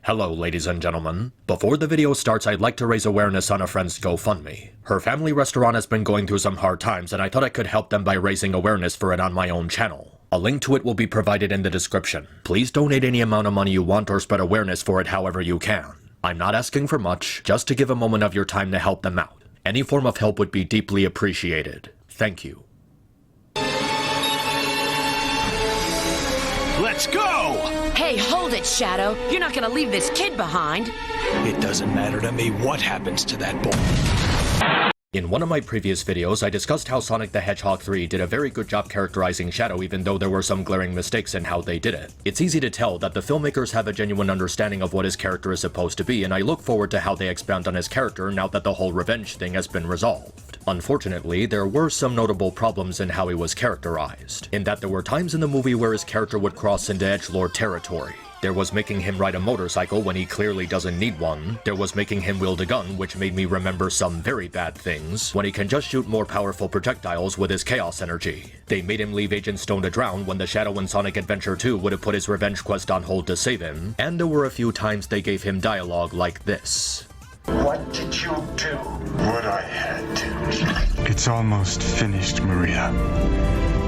Hello ladies and gentlemen. Before the video starts, I'd like to raise awareness on a friend's GoFundMe. Her family restaurant has been going through some hard times and I thought I could help them by raising awareness for it on my own channel. A link to it will be provided in the description. Please donate any amount of money you want or spread awareness for it however you can. I'm not asking for much, just to give a moment of your time to help them out. Any form of help would be deeply appreciated. Thank you. Let's go! Hey, hold it, Shadow. You're not gonna leave this kid behind. It doesn't matter to me what happens to that boy. In one of my previous videos, I discussed how Sonic the Hedgehog 3 did a very good job characterizing Shadow even though there were some glaring mistakes in how they did it. It's easy to tell that the filmmakers have a genuine understanding of what his character is supposed to be, and I look forward to how they expound on his character now that the whole revenge thing has been resolved. Unfortunately, there were some notable problems in how he was characterized, in that there were times in the movie where his character would cross into edgelord territory. There was making him ride a motorcycle when he clearly doesn't need one. There was making him wield a gun, which made me remember some very bad things, when he can just shoot more powerful projectiles with his chaos energy. They made him leave Agent Stone to drown when the Shadow in Sonic Adventure 2 would have put his revenge quest on hold to save him, and there were a few times they gave him dialogue like this. What did you do? What I had to. It's almost finished, Maria.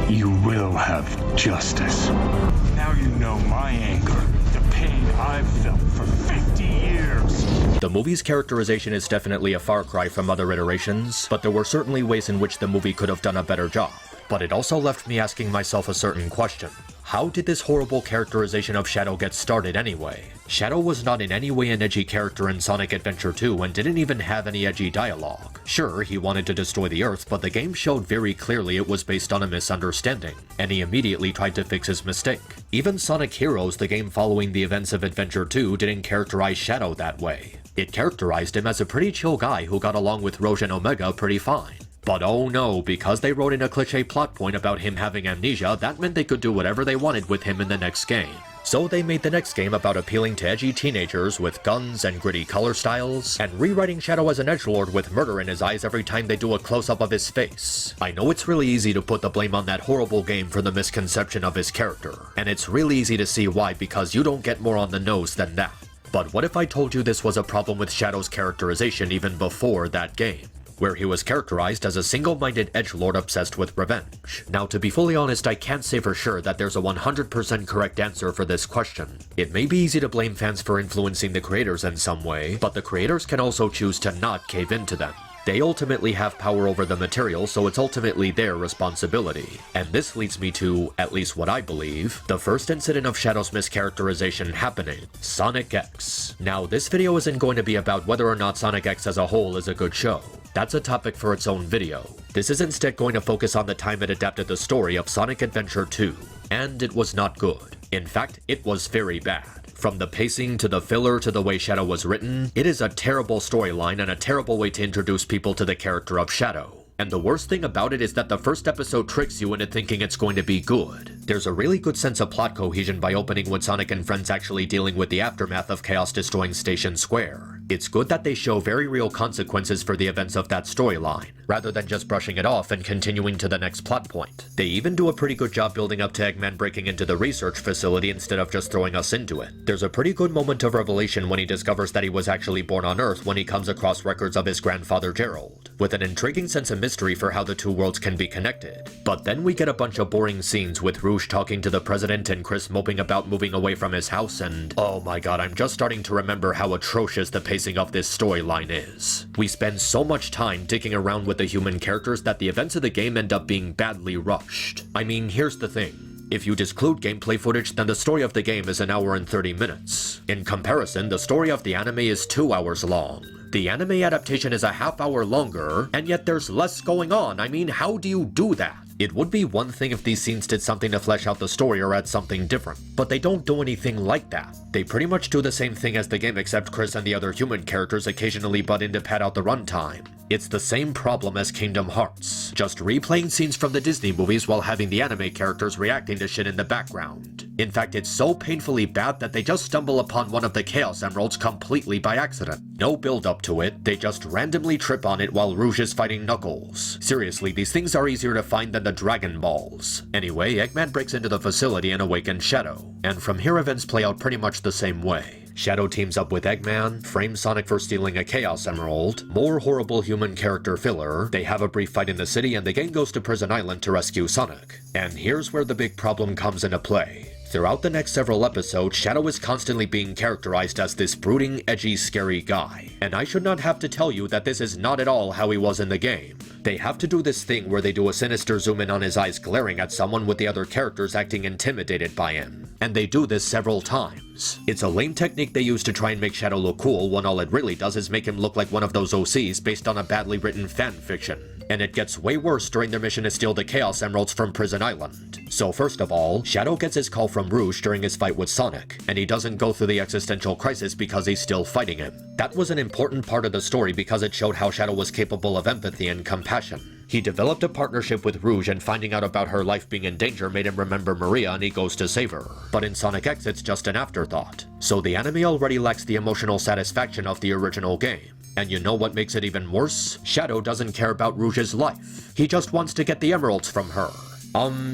You will have justice. Now you know my anger, the pain I've felt for 50 years. The movie's characterization is definitely a far cry from other iterations, but there were certainly ways in which the movie could have done a better job. But it also left me asking myself a certain question. How did this horrible characterization of Shadow get started anyway? Shadow was not in any way an edgy character in Sonic Adventure 2 and didn't even have any edgy dialogue. Sure, he wanted to destroy the Earth, but the game showed very clearly it was based on a misunderstanding, and he immediately tried to fix his mistake. Even Sonic Heroes, the game following the events of Adventure 2, didn't characterize Shadow that way. It characterized him as a pretty chill guy who got along with Rouge and Omega pretty fine. But oh no, because they wrote in a cliché plot point about him having amnesia, that meant they could do whatever they wanted with him in the next game. So they made the next game about appealing to edgy teenagers with guns and gritty color styles, and rewriting Shadow as an edgelord with murder in his eyes every time they do a close-up of his face. I know it's really easy to put the blame on that horrible game for the misconception of his character, and it's really easy to see why because you don't get more on the nose than that. But what if I told you this was a problem with Shadow's characterization even before that game? Where he was characterized as a single-minded edgelord obsessed with revenge. Now, to be fully honest, I can't say for sure that there's a 100% correct answer for this question. It may be easy to blame fans for influencing the creators in some way, but the creators can also choose to not cave into them. They ultimately have power over the material, so it's ultimately their responsibility. And this leads me to, at least what I believe, the first incident of Shadow's mischaracterization happening, Sonic X. Now, this video isn't going to be about whether or not Sonic X as a whole is a good show. That's a topic for its own video. This is instead going to focus on the time it adapted the story of Sonic Adventure 2. And it was not good. In fact, it was very bad. From the pacing to the filler to the way Shadow was written, it is a terrible storyline and a terrible way to introduce people to the character of Shadow. And the worst thing about it is that the first episode tricks you into thinking it's going to be good. There's a really good sense of plot cohesion by opening with Sonic and friends actually dealing with the aftermath of Chaos destroying Station Square. It's good that they show very real consequences for the events of that storyline, rather than just brushing it off and continuing to the next plot point. They even do a pretty good job building up to Eggman breaking into the research facility instead of just throwing us into it. There's a pretty good moment of revelation when he discovers that he was actually born on Earth when he comes across records of his grandfather Gerald, with an intriguing sense of mystery for how the two worlds can be connected. But then we get a bunch of boring scenes with Rouge talking to the president and Chris moping about moving away from his house, and oh my god, I'm just starting to remember how atrocious the pacing of this storyline is. We spend so much time dicking around with the human characters that the events of the game end up being badly rushed. I mean, here's the thing. If you disclude gameplay footage, then the story of the game is 1 hour and 30 minutes. In comparison, the story of the anime is 2 hours long. The anime adaptation is a half-hour longer, and yet there's less going on. I mean, how do you do that? It would be one thing if these scenes did something to flesh out the story or add something different, but they don't do anything like that. They pretty much do the same thing as the game except Chris and the other human characters occasionally butt in to pad out the runtime. It's the same problem as Kingdom Hearts, just replaying scenes from the Disney movies while having the anime characters reacting to shit in the background. In fact, it's so painfully bad that they just stumble upon one of the Chaos Emeralds completely by accident. No build up to it, they just randomly trip on it while Rouge is fighting Knuckles. Seriously, these things are easier to find than the Dragon Balls. Anyway, Eggman breaks into the facility and awakens Shadow, and from here events play out pretty much the same way. Shadow teams up with Eggman, frames Sonic for stealing a Chaos Emerald, more horrible human character filler, they have a brief fight in the city, and the gang goes to Prison Island to rescue Sonic. And here's where the big problem comes into play. Throughout the next several episodes, Shadow is constantly being characterized as this brooding, edgy, scary guy. And I should not have to tell you that this is not at all how he was in the game. They have to do this thing where they do a sinister zoom in on his eyes glaring at someone with the other characters acting intimidated by him. And they do this several times. It's a lame technique they use to try and make Shadow look cool when all it really does is make him look like one of those OCs based on a badly written fan fiction. And it gets way worse during their mission to steal the Chaos Emeralds from Prison Island. So first of all, Shadow gets his call from Rouge during his fight with Sonic, and he doesn't go through the existential crisis because he's still fighting him. That was an important part of the story because it showed how Shadow was capable of empathy and compassion. He developed a partnership with Rouge, and finding out about her life being in danger made him remember Maria, and he goes to save her. But in Sonic X it's just an afterthought. So the anime already lacks the emotional satisfaction of the original game. And you know what makes it even worse? Shadow doesn't care about Rouge's life. He just wants to get the emeralds from her.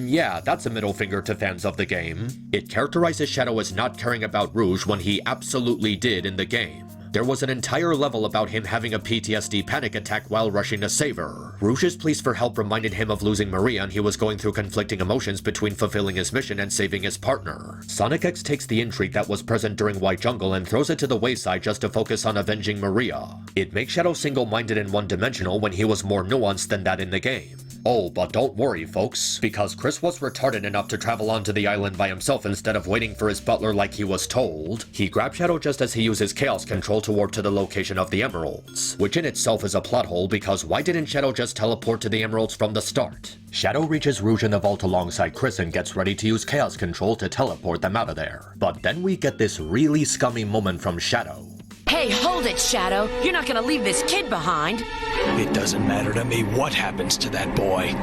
Yeah, that's a middle finger to fans of the game. It characterizes Shadow as not caring about Rouge when he absolutely did in the game. There was an entire level about him having a PTSD panic attack while rushing to save her. Rouge's pleas for help reminded him of losing Maria, and he was going through conflicting emotions between fulfilling his mission and saving his partner. Sonic X takes the intrigue that was present during White Jungle and throws it to the wayside just to focus on avenging Maria. It makes Shadow single-minded and one-dimensional when he was more nuanced than that in the game. Oh, but don't worry, folks, because Chris was retarded enough to travel onto the island by himself instead of waiting for his butler like he was told. He grabbed Shadow just as he uses Chaos Control to warp to the location of the emeralds, which in itself is a plot hole because why didn't Shadow just teleport to the emeralds from the start? Shadow reaches Rouge in the vault alongside Chris and gets ready to use Chaos Control to teleport them out of there. But then we get this really scummy moment from Shadow. Hey, hold it, Shadow. You're not gonna leave this kid behind. It doesn't matter to me what happens to that boy.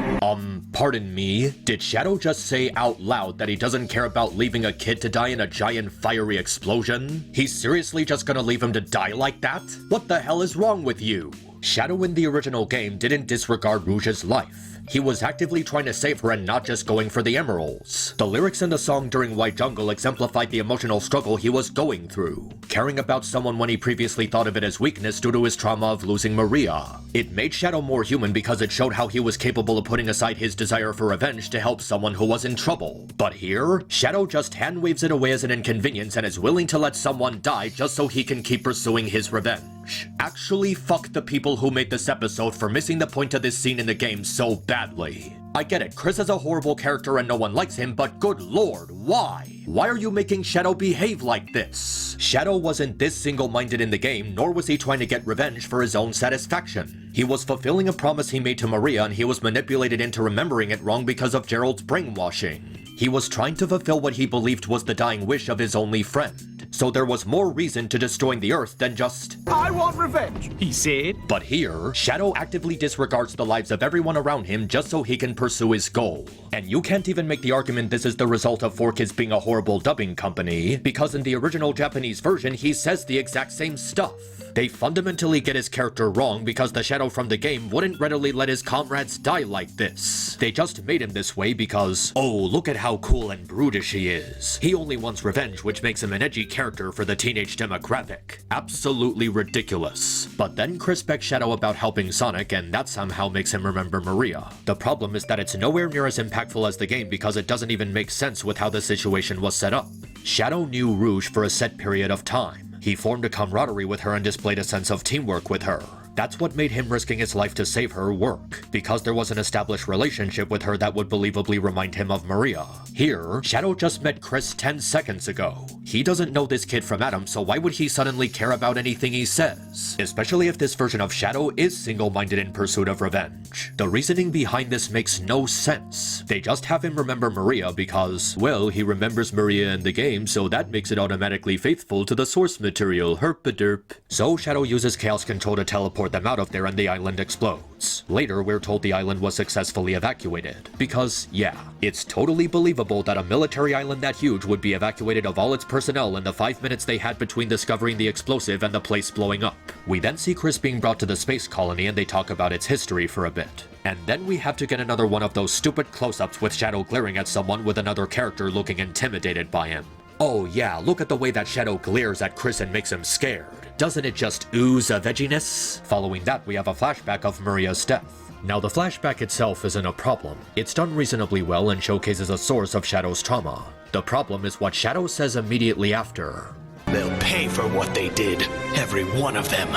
Pardon me? Did Shadow just say out loud that he doesn't care about leaving a kid to die in a giant fiery explosion? He's seriously just gonna leave him to die like that? What the hell is wrong with you? Shadow in the original game didn't disregard Rouge's life. He was actively trying to save her and not just going for the emeralds. The lyrics in the song during White Jungle exemplified the emotional struggle he was going through, caring about someone when he previously thought of it as weakness due to his trauma of losing Maria. It made Shadow more human because it showed how he was capable of putting aside his desire for revenge to help someone who was in trouble. But here, Shadow just hand waves it away as an inconvenience and is willing to let someone die just so he can keep pursuing his revenge. Actually, fuck the people who made this episode for missing the point of this scene in the game so badly. I get it, Chris is a horrible character and no one likes him, but good lord, why? Why are you making Shadow behave like this? Shadow wasn't this single-minded in the game, nor was he trying to get revenge for his own satisfaction. He was fulfilling a promise he made to Maria, and he was manipulated into remembering it wrong because of Gerald's brainwashing. He was trying to fulfill what he believed was the dying wish of his only friend. So there was more reason to destroying the Earth than just, "I want revenge," he said. But here, Shadow actively disregards the lives of everyone around him just so he can pursue his goal. And you can't even make the argument this is the result of 4Kids being a horrible dubbing company, because in the original Japanese version he says the exact same stuff. They fundamentally get his character wrong because the Shadow from the game wouldn't readily let his comrades die like this. They just made him this way because, oh, look at how cool and brutish he is. He only wants revenge, which makes him an edgy character for the teenage demographic. Absolutely ridiculous. But then Chris begs Shadow about helping Sonic, and that somehow makes him remember Maria. The problem is that it's nowhere near as impactful as the game because it doesn't even make sense with how the situation was set up. Shadow knew Rouge for a set period of time. He formed a camaraderie with her and displayed a sense of teamwork with her. That's what made him risking his life to save her work, because there was an established relationship with her that would believably remind him of Maria. Here, Shadow just met Chris 10 seconds ago. He doesn't know this kid from Adam, so why would he suddenly care about anything he says? Especially if this version of Shadow is single-minded in pursuit of revenge. The reasoning behind this makes no sense. They just have him remember Maria because, well, he remembers Maria in the game, so that makes it automatically faithful to the source material, herp-a-derp. So Shadow uses Chaos Control to teleport them out of there and the island explodes. Later, we're told the island was successfully evacuated. Because, yeah, it's totally believable that a military island that huge would be evacuated of all its personnel in the 5 minutes they had between discovering the explosive and the place blowing up. We then see Chris being brought to the space colony and they talk about its history for a bit. And then we have to get another one of those stupid close-ups with Shadow glaring at someone with another character looking intimidated by him. Oh yeah, look at the way that Shadow glares at Chris and makes him scared. Doesn't it just ooze a vegginess? Following that, we have a flashback of Maria's death. Now the flashback itself isn't a problem. It's done reasonably well and showcases a source of Shadow's trauma. The problem is what Shadow says immediately after. They'll pay for what they did, every one of them.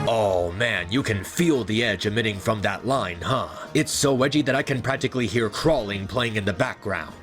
Oh man, you can feel the edge emitting from that line, huh? It's so edgy that I can practically hear crawling playing in the background.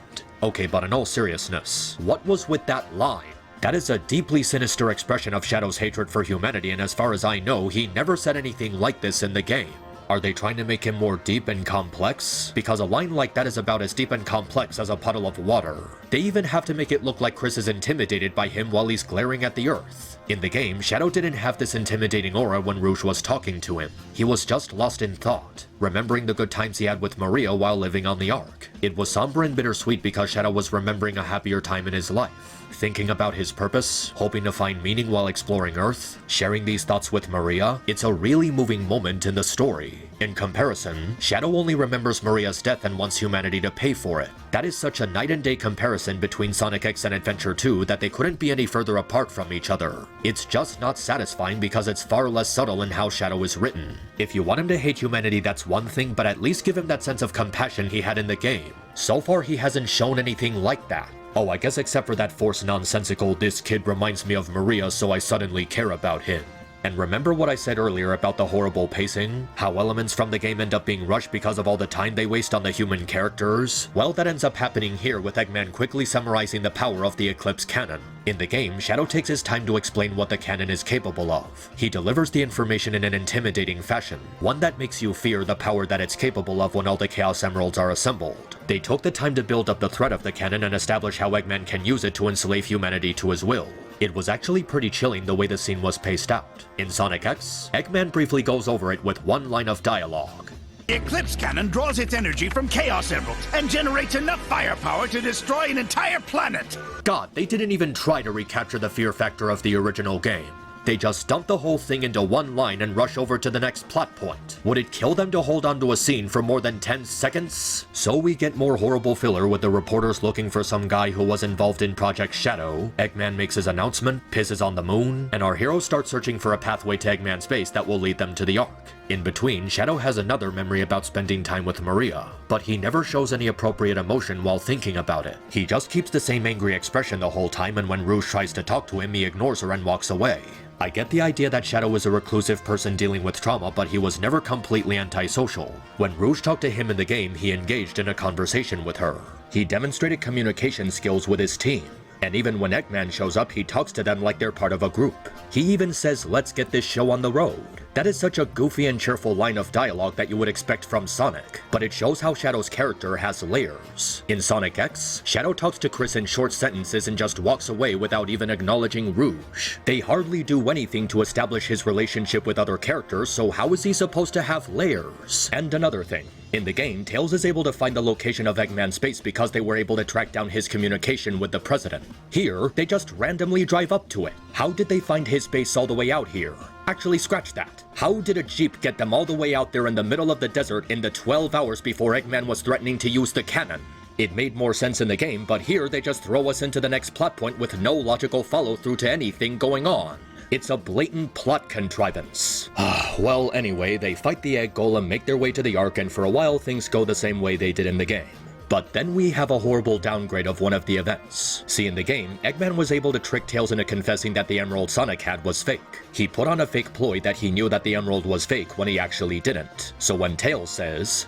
Okay, but in all seriousness, what was with that line? That is a deeply sinister expression of Shadow's hatred for humanity, and as far as I know, he never said anything like this in the game. Are they trying to make him more deep and complex? Because a line like that is about as deep and complex as a puddle of water. They even have to make it look like Chris is intimidated by him while he's glaring at the earth. In the game, Shadow didn't have this intimidating aura when Rouge was talking to him. He was just lost in thought, remembering the good times he had with Maria while living on the Ark. It was somber and bittersweet because Shadow was remembering a happier time in his life. Thinking about his purpose, hoping to find meaning while exploring Earth, sharing these thoughts with Maria, it's a really moving moment in the story. In comparison, Shadow only remembers Maria's death and wants humanity to pay for it. That is such a night and day comparison between Sonic X and Adventure 2 that they couldn't be any further apart from each other. It's just not satisfying because it's far less subtle in how Shadow is written. If you want him to hate humanity, that's one thing, but at least give him that sense of compassion he had in the game. So far, he hasn't shown anything like that. Oh, I guess except for that forced nonsensical "this kid reminds me of Maria so I suddenly care about him." And remember what I said earlier about the horrible pacing? How elements from the game end up being rushed because of all the time they waste on the human characters? Well, that ends up happening here with Eggman quickly summarizing the power of the Eclipse cannon. In the game, Shadow takes his time to explain what the cannon is capable of. He delivers the information in an intimidating fashion, one that makes you fear the power that it's capable of when all the Chaos Emeralds are assembled. They took the time to build up the threat of the cannon and establish how Eggman can use it to enslave humanity to his will. It was actually pretty chilling the way the scene was paced out. In Sonic X, Eggman briefly goes over it with one line of dialogue. The Eclipse Cannon draws its energy from Chaos Emeralds and generates enough firepower to destroy an entire planet. God, they didn't even try to recapture the fear factor of the original game. They just dump the whole thing into one line and rush over to the next plot point. Would it kill them to hold on to a scene for more than 10 seconds? So we get more horrible filler with the reporters looking for some guy who was involved in Project Shadow. Eggman makes his announcement, pisses on the moon, and our heroes start searching for a pathway to Eggman's base that will lead them to the Ark. In between, Shadow has another memory about spending time with Maria, but he never shows any appropriate emotion while thinking about it. He just keeps the same angry expression the whole time, and when Rouge tries to talk to him, he ignores her and walks away. I get the idea that Shadow is a reclusive person dealing with trauma, but he was never completely antisocial. When Rouge talked to him in the game, he engaged in a conversation with her. He demonstrated communication skills with his team. And even when Eggman shows up, he talks to them like they're part of a group. He even says, "Let's get this show on the road." That is such a goofy and cheerful line of dialogue that you would expect from Sonic, but it shows how Shadow's character has layers. In Sonic X, Shadow talks to Chris in short sentences and just walks away without even acknowledging Rouge. They hardly do anything to establish his relationship with other characters, so how is he supposed to have layers? And another thing. In the game, Tails is able to find the location of Eggman's base because they were able to track down his communication with the president. Here, they just randomly drive up to it. How did they find his base all the way out here? Actually, scratch that. How did a jeep get them all the way out there in the middle of the desert in the 12 hours before Eggman was threatening to use the cannon? It made more sense in the game, but here they just throw us into the next plot point with no logical follow-through to anything going on. It's a blatant plot contrivance. Well, anyway, they fight the egg golem, make their way to the Ark, and for a while things go the same way they did in the game. But then we have a horrible downgrade of one of the events. See, in the game, Eggman was able to trick Tails into confessing that the emerald Sonic had was fake. He put on a fake ploy that he knew that the emerald was fake when he actually didn't. So when Tails says,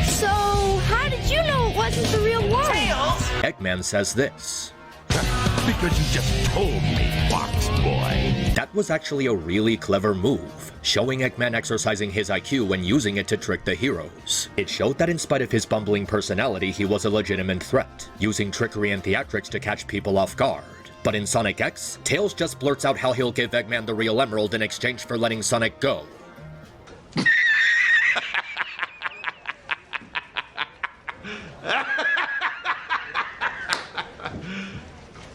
"So, how did you know it wasn't the real one?" Tails! Eggman says this. Because you just told me, Fox Boy. That was actually a really clever move, showing Eggman exercising his IQ and using it to trick the heroes. It showed that in spite of his bumbling personality, he was a legitimate threat, using trickery and theatrics to catch people off guard. But in Sonic X, Tails just blurts out how he'll give Eggman the real emerald in exchange for letting Sonic go.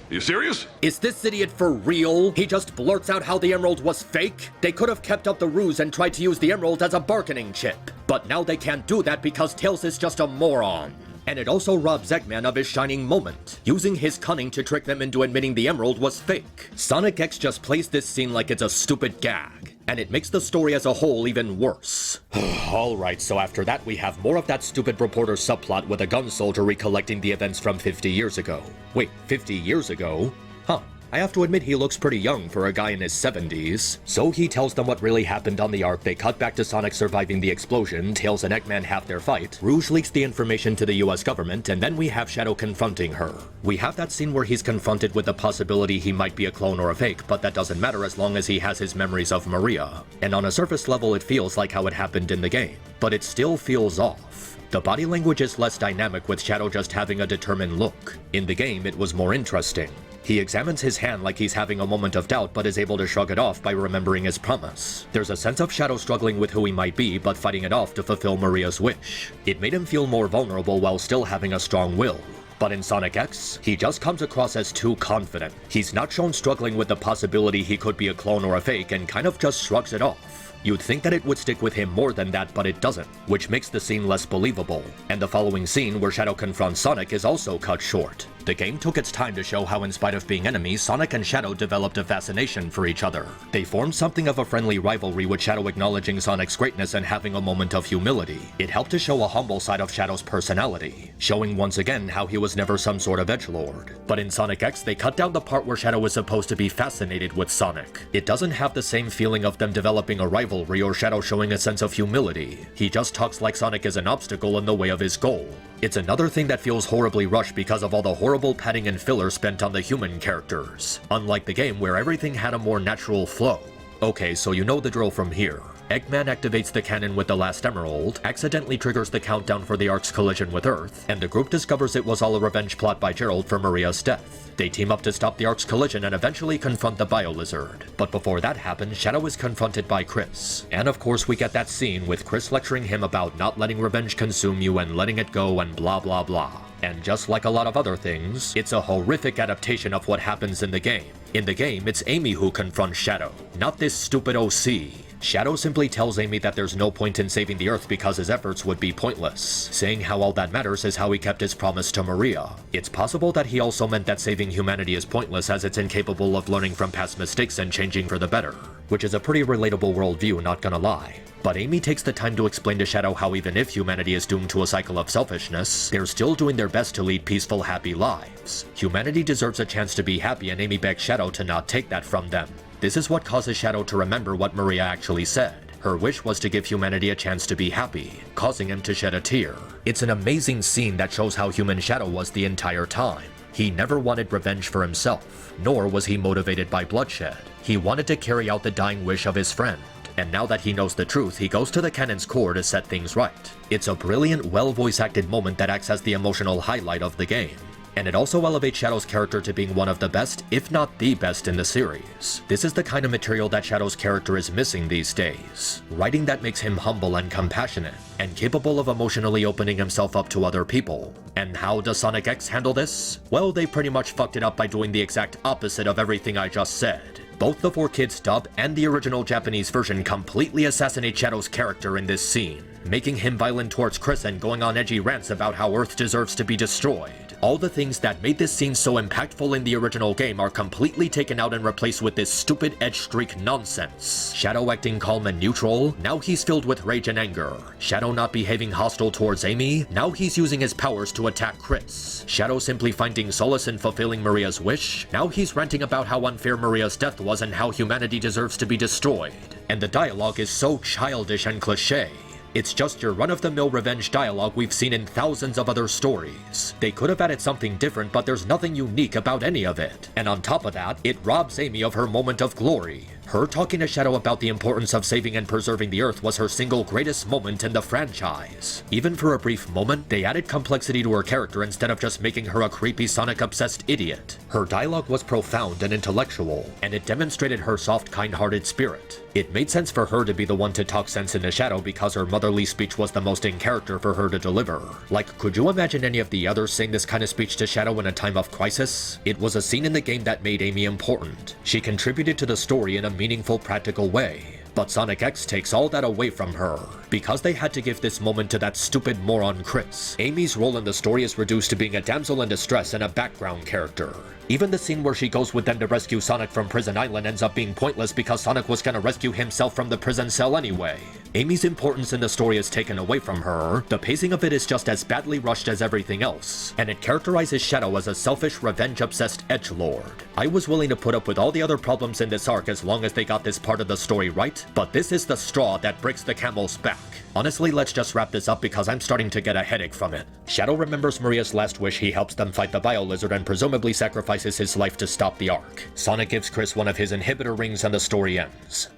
You serious? Is this idiot for real? He just blurts out how the emerald was fake? They could have kept up the ruse and tried to use the emerald as a bargaining chip. But now they can't do that because Tails is just a moron. And it also robs Eggman of his shining moment. Using his cunning to trick them into admitting the emerald was fake. Sonic X just plays this scene like it's a stupid gag. And it makes the story as a whole even worse. Alright, so after that we have more of that stupid reporter subplot with a gun soldier recollecting the events from 50 years ago. Wait, 50 years ago? Huh. I have to admit he looks pretty young for a guy in his 70s. So he tells them what really happened on the Ark, they cut back to Sonic surviving the explosion, Tails and Eggman have their fight, Rouge leaks the information to the US government, and then we have Shadow confronting her. We have that scene where he's confronted with the possibility he might be a clone or a fake, but that doesn't matter as long as he has his memories of Maria. And on a surface level it feels like how it happened in the game, but it still feels off. The body language is less dynamic with Shadow just having a determined look. In the game it was more interesting. He examines his hand like he's having a moment of doubt but is able to shrug it off by remembering his promise. There's a sense of Shadow struggling with who he might be but fighting it off to fulfill Maria's wish. It made him feel more vulnerable while still having a strong will. But in Sonic X, he just comes across as too confident. He's not shown struggling with the possibility he could be a clone or a fake and kind of just shrugs it off. You'd think that it would stick with him more than that, but it doesn't, which makes the scene less believable. And the following scene where Shadow confronts Sonic is also cut short. The game took its time to show how in spite of being enemies, Sonic and Shadow developed a fascination for each other. They formed something of a friendly rivalry with Shadow acknowledging Sonic's greatness and having a moment of humility. It helped to show a humble side of Shadow's personality, showing once again how he was never some sort of edgelord. But in Sonic X, they cut down the part where Shadow is supposed to be fascinated with Sonic. It doesn't have the same feeling of them developing a rivalry or Shadow showing a sense of humility. He just talks like Sonic is an obstacle in the way of his goal. It's another thing that feels horribly rushed because of all the horrible padding and filler spent on the human characters, unlike the game where everything had a more natural flow. Okay, so you know the drill from here. Eggman activates the cannon with the last emerald, accidentally triggers the countdown for the Ark's collision with Earth, and the group discovers it was all a revenge plot by Gerald for Maria's death. They team up to stop the Ark's collision and eventually confront the Bio-Lizard. But before that happens, Shadow is confronted by Chris. And of course we get that scene with Chris lecturing him about not letting revenge consume you and letting it go and blah blah blah. And just like a lot of other things, it's a horrific adaptation of what happens in the game. In the game, it's Amy who confronts Shadow, not this stupid OC. Shadow simply tells Amy that there's no point in saving the Earth because his efforts would be pointless, saying how all that matters is how he kept his promise to Maria. It's possible that he also meant that saving humanity is pointless as it's incapable of learning from past mistakes and changing for the better, which is a pretty relatable worldview, not gonna lie. But Amy takes the time to explain to Shadow how even if humanity is doomed to a cycle of selfishness, they're still doing their best to lead peaceful, happy lives. Humanity deserves a chance to be happy, and Amy begs Shadow to not take that from them. This is what causes Shadow to remember what Maria actually said. Her wish was to give humanity a chance to be happy, causing him to shed a tear. It's an amazing scene that shows how human Shadow was the entire time. He never wanted revenge for himself, nor was he motivated by bloodshed. He wanted to carry out the dying wish of his friend. And now that he knows the truth, he goes to the cannon's core to set things right. It's a brilliant, well-voice-acted moment that acts as the emotional highlight of the game. And it also elevates Shadow's character to being one of the best, if not the best in the series. This is the kind of material that Shadow's character is missing these days. Writing that makes him humble and compassionate, and capable of emotionally opening himself up to other people. And how does Sonic X handle this? Well, they pretty much fucked it up by doing the exact opposite of everything I just said. Both the 4Kids dub and the original Japanese version completely assassinate Shadow's character in this scene, making him violent towards Chris and going on edgy rants about how Earth deserves to be destroyed. All the things that made this scene so impactful in the original game are completely taken out and replaced with this stupid edge streak nonsense. Shadow acting calm and neutral, now he's filled with rage and anger. Shadow not behaving hostile towards Amy, now he's using his powers to attack Chris. Shadow simply finding solace in fulfilling Maria's wish, now he's ranting about how unfair Maria's death was and how humanity deserves to be destroyed. And the dialogue is so childish and cliché. It's just your run-of-the-mill revenge dialogue we've seen in thousands of other stories. They could have added something different, but there's nothing unique about any of it. And on top of that, it robs Amy of her moment of glory. Her talking to Shadow about the importance of saving and preserving the Earth was her single greatest moment in the franchise. Even for a brief moment, they added complexity to her character instead of just making her a creepy Sonic-obsessed idiot. Her dialogue was profound and intellectual, and it demonstrated her soft, kind-hearted spirit. It made sense for her to be the one to talk sense into Shadow because her motherly speech was the most in character for her to deliver. Like, could you imagine any of the others saying this kind of speech to Shadow in a time of crisis? It was a scene in the game that made Amy important. She contributed to the story in a meaningful, practical way. But Sonic X takes all that away from her, because they had to give this moment to that stupid moron Chris. Amy's role in the story is reduced to being a damsel in distress and a background character. Even the scene where she goes with them to rescue Sonic from Prison Island ends up being pointless because Sonic was gonna rescue himself from the prison cell anyway. Amy's importance in the story is taken away from her, the pacing of it is just as badly rushed as everything else, and it characterizes Shadow as a selfish, revenge-obsessed edgelord. I was willing to put up with all the other problems in this arc as long as they got this part of the story right, but this is the straw that breaks the camel's back. Honestly, let's just wrap this up because I'm starting to get a headache from it. Shadow remembers Maria's last wish, he helps them fight the Bio-Lizard and presumably sacrifices his life to stop the arc. Sonic gives Chris one of his inhibitor rings and the story ends.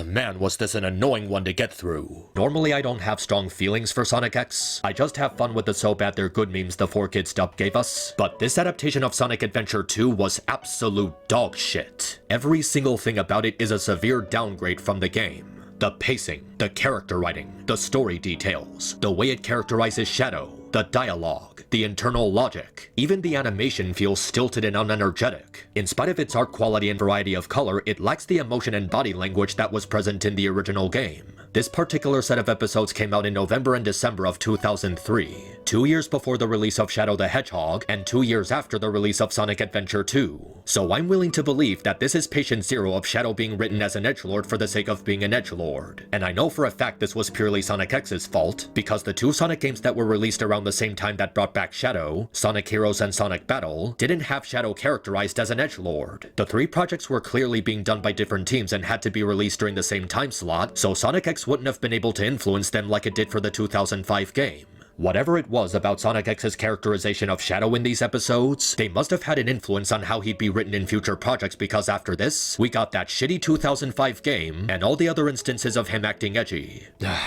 Man, was this an annoying one to get through. Normally I don't have strong feelings for Sonic X. I just have fun with the so bad they're good memes the 4Kids dub gave us. But this adaptation of Sonic Adventure 2 was absolute dog shit. Every single thing about it is a severe downgrade from the game. The pacing, the character writing, the story details, the way it characterizes Shadow, the dialogue, the internal logic. Even the animation feels stilted and unenergetic. In spite of its art quality and variety of color, it lacks the emotion and body language that was present in the original game. This particular set of episodes came out in November and December of 2003, 2 years before the release of Shadow the Hedgehog, and 2 years after the release of Sonic Adventure 2. So I'm willing to believe that this is patient zero of Shadow being written as an edgelord for the sake of being an edgelord. And I know for a fact this was purely Sonic X's fault, because the two Sonic games that were released around the same time that brought back Shadow, Sonic Heroes and Sonic Battle, didn't have Shadow characterized as an edgelord. The three projects were clearly being done by different teams and had to be released during the same time slot, so Sonic X wouldn't have been able to influence them like it did for the 2005 game. Whatever it was about Sonic X's characterization of Shadow in these episodes, they must have had an influence on how he'd be written in future projects because after this, we got that shitty 2005 game, and all the other instances of him acting edgy.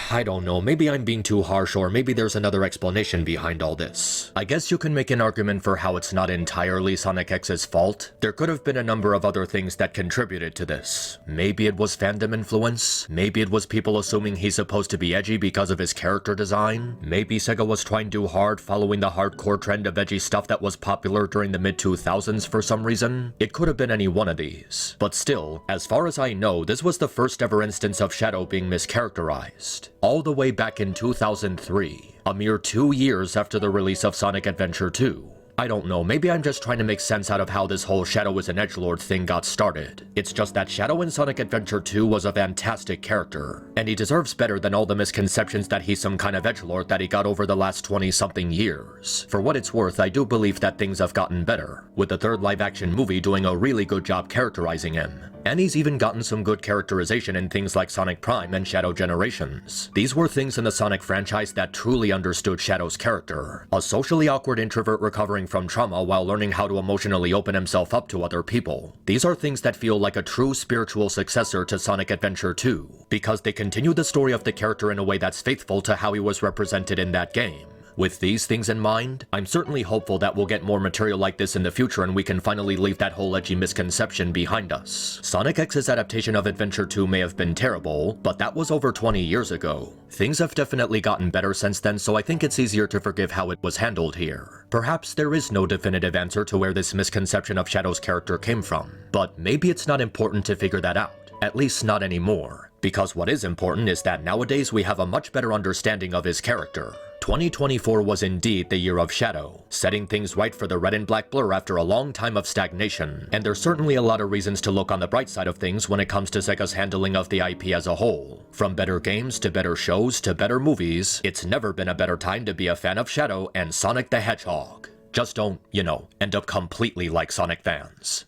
I don't know, maybe I'm being too harsh or maybe there's another explanation behind all this. I guess you can make an argument for how it's not entirely Sonic X's fault. There could have been a number of other things that contributed to this. Maybe it was fandom influence, maybe it was people assuming he's supposed to be edgy because of his character design, maybe Sega was trying too hard following the hardcore trend of edgy stuff that was popular during the mid-2000s for some reason. It could have been any one of these. But still, as far as I know, this was the first ever instance of Shadow being mischaracterized. All the way back in 2003, a mere 2 years after the release of Sonic Adventure 2. I don't know, maybe I'm just trying to make sense out of how this whole Shadow is an edgelord thing got started. It's just that Shadow in Sonic Adventure 2 was a fantastic character, and he deserves better than all the misconceptions that he's some kind of edgelord that he got over the last 20-something years. For what it's worth, I do believe that things have gotten better, with the third live-action movie doing a really good job characterizing him. And he's even gotten some good characterization in things like Sonic Prime and Shadow Generations. These were things in the Sonic franchise that truly understood Shadow's character. A socially awkward introvert recovering from trauma while learning how to emotionally open himself up to other people. These are things that feel like a true spiritual successor to Sonic Adventure 2, because they continue the story of the character in a way that's faithful to how he was represented in that game. With these things in mind, I'm certainly hopeful that we'll get more material like this in the future and we can finally leave that whole edgy misconception behind us. Sonic X's adaptation of Adventure 2 may have been terrible, but that was over 20 years ago. Things have definitely gotten better since then, so I think it's easier to forgive how it was handled here. Perhaps there is no definitive answer to where this misconception of Shadow's character came from, but maybe it's not important to figure that out, at least not anymore. Because what is important is that nowadays we have a much better understanding of his character. 2024 was indeed the year of Shadow, setting things right for the red and black blur after a long time of stagnation, and there's certainly a lot of reasons to look on the bright side of things when it comes to Sega's handling of the IP as a whole. From better games to better shows to better movies, it's never been a better time to be a fan of Shadow and Sonic the Hedgehog. Just don't, end up completely like Sonic fans.